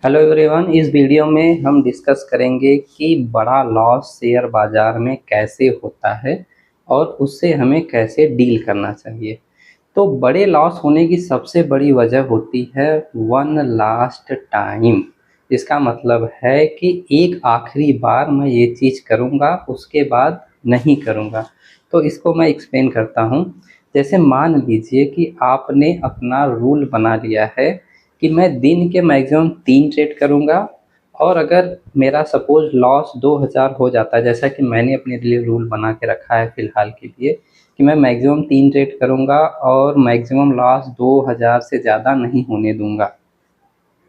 Hello everyone, इस video में हम डिस्कस करेंगे कि बड़ा लॉस शेयर बाज़ार में कैसे होता है और उससे हमें कैसे डील करना चाहिए। तो बड़े लॉस होने की सबसे बड़ी वजह होती है वन लास्ट टाइम। इसका मतलब है कि एक आखिरी बार मैं ये चीज़ करूँगा, उसके बाद नहीं करूँगा। तो इसको मैं एक्सप्लेन करता हूँ। जैसे मान लीजिए कि आपने अपना रूल बना लिया है कि मैं दिन के मैक्सिमम 3 ट्रेड करूँगा, और अगर मेरा सपोज़ लॉस 2000 हो जाता है, जैसा कि मैंने अपने लिए रूल बना के रखा है फ़िलहाल के लिए कि मैं मैक्सिमम 3 ट्रेड करूँगा और मैक्सिमम लॉस 2000 से ज़्यादा नहीं होने दूँगा।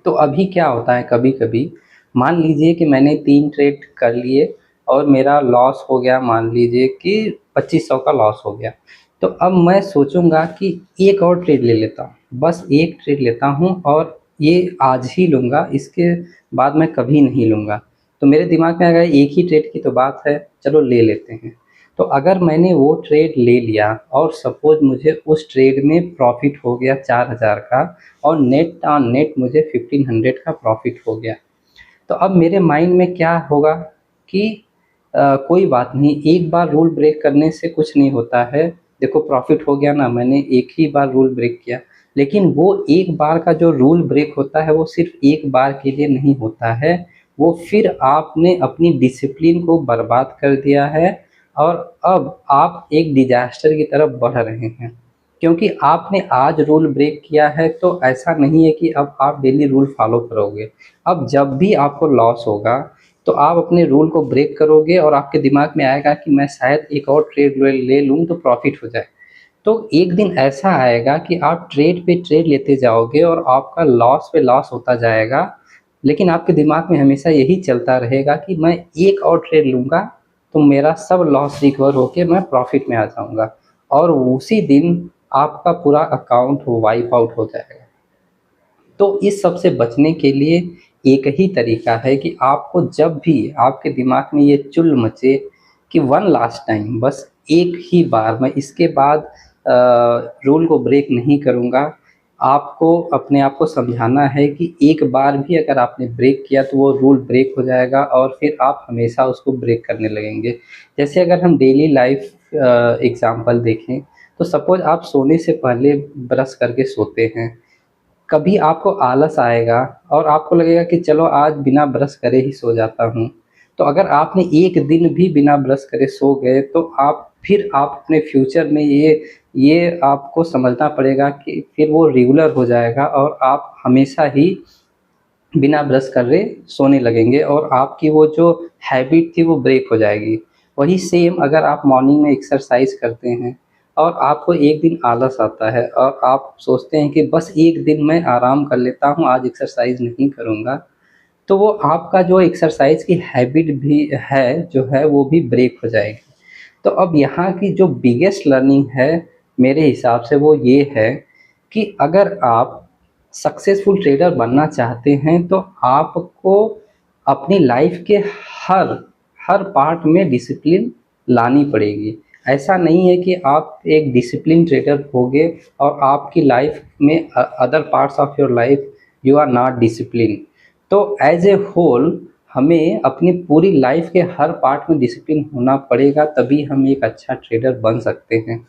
तो अभी क्या होता है, कभी-कभी मान लीजिए कि मैंने 3 ट्रेड कर लिए और मेरा लॉस हो गया, मान लीजिए कि 2500 का लॉस हो गया। तो अब मैं सोचूँगा कि एक और ट्रेड ले लेता हूँ, बस एक ट्रेड लेता हूँ और ये आज ही लूँगा, इसके बाद मैं कभी नहीं लूँगा। तो मेरे दिमाग में आएगा एक ही ट्रेड की तो बात है, चलो ले लेते हैं। तो अगर मैंने वो ट्रेड ले लिया और सपोज़ मुझे उस ट्रेड में प्रॉफ़िट हो गया 4000 का और नेट ऑन नेट मुझे 1500 का प्रॉफ़िट हो गया। तो अब मेरे माइंड में क्या होगा कि कोई बात नहीं, एक बार रूल ब्रेक करने से कुछ नहीं होता है। देखो प्रॉफ़िट हो गया ना, मैंने एक ही बार रूल ब्रेक किया। लेकिन वो एक बार का जो रूल ब्रेक होता है वो सिर्फ़ एक बार के लिए नहीं होता है, वो फिर आपने अपनी डिसिप्लिन को बर्बाद कर दिया है और अब आप एक डिज़ास्टर की तरफ बढ़ रहे हैं। क्योंकि आपने आज रूल ब्रेक किया है तो ऐसा नहीं है कि अब आप डेली रूल फॉलो करोगे। अब जब भी आपको लॉस होगा तो आप अपने रूल को ब्रेक करोगे और आपके दिमाग में आएगा कि मैं शायद एक और ट्रेड ले लूँ तो प्रॉफ़िट हो जाए। तो एक दिन ऐसा आएगा कि आप ट्रेड पे ट्रेड लेते जाओगे और आपका लॉस पे लॉस होता जाएगा, लेकिन आपके दिमाग में हमेशा यही चलता रहेगा कि मैं एक और ट्रेड लूँगा तो मेरा सब लॉस रिकवर होके मैं प्रॉफ़िट में आ जाऊँगा, और उसी दिन आपका पूरा अकाउंट वाइप आउट हो जाएगा। तो इस सब से बचने के लिए एक ही तरीका है कि आपको जब भी आपके दिमाग में ये चुल मचे कि वन लास्ट टाइम, बस एक ही बार मैं इसके बाद रूल को ब्रेक नहीं करूँगा, आपको अपने आप को समझाना है कि एक बार भी अगर आपने ब्रेक किया तो वो रूल ब्रेक हो जाएगा और फिर आप हमेशा उसको ब्रेक करने लगेंगे। जैसे अगर हम डेली लाइफ एग्ज़ाम्पल देखें, तो सपोज़ आप सोने से पहले ब्रश करके सोते हैं। कभी आपको आलस आएगा और आपको लगेगा कि चलो आज बिना ब्रश करे ही सो जाता हूँ। तो अगर आपने एक दिन भी बिना ब्रश करे सो गए तो आप अपने फ्यूचर में ये आपको समझना पड़ेगा कि फिर वो रेगुलर हो जाएगा और आप हमेशा ही बिना ब्रश करे सोने लगेंगे और आपकी वो जो हैबिट थी वो ब्रेक हो जाएगी। वही सेम अगर आप मॉर्निंग में एक्सरसाइज करते हैं और आपको एक दिन आलस आता है और आप सोचते हैं कि बस एक दिन मैं आराम कर लेता हूँ, आज एक्सरसाइज नहीं करूँगा, तो वो आपका जो एक्सरसाइज की हैबिट भी है जो है वो भी ब्रेक हो जाएगी। तो अब यहाँ की जो बिगेस्ट लर्निंग है मेरे हिसाब से वो ये है कि अगर आप सक्सेसफुल ट्रेडर बनना चाहते हैं तो आपको अपनी लाइफ के हर हर पार्ट में डिसिप्लिन लानी पड़ेगी। ऐसा नहीं है कि आप एक डिसिप्लिन ट्रेडर होगे और आपकी लाइफ में other parts of your life you are not discipline. तो एज ए होल हमें अपनी पूरी लाइफ के हर पार्ट में डिसिप्लिन होना पड़ेगा, तभी हम एक अच्छा ट्रेडर बन सकते हैं।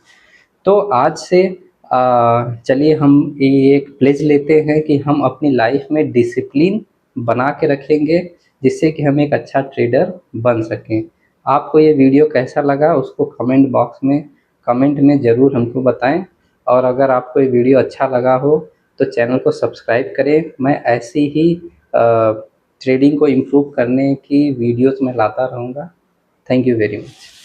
तो आज से चलिए हम ये एक प्लेज लेते हैं कि हम अपनी लाइफ में डिसिप्लिन बना के रखेंगे, जिससे कि हम एक अच्छा ट्रेडर बन सकें। आपको ये वीडियो कैसा लगा उसको कमेंट में ज़रूर हमको बताएं, और अगर आपको ये वीडियो अच्छा लगा हो तो चैनल को सब्सक्राइब करें। मैं ऐसी ही ट्रेडिंग को इम्प्रूव करने की वीडियोस मैं लाता रहूँगा। Thank you very much.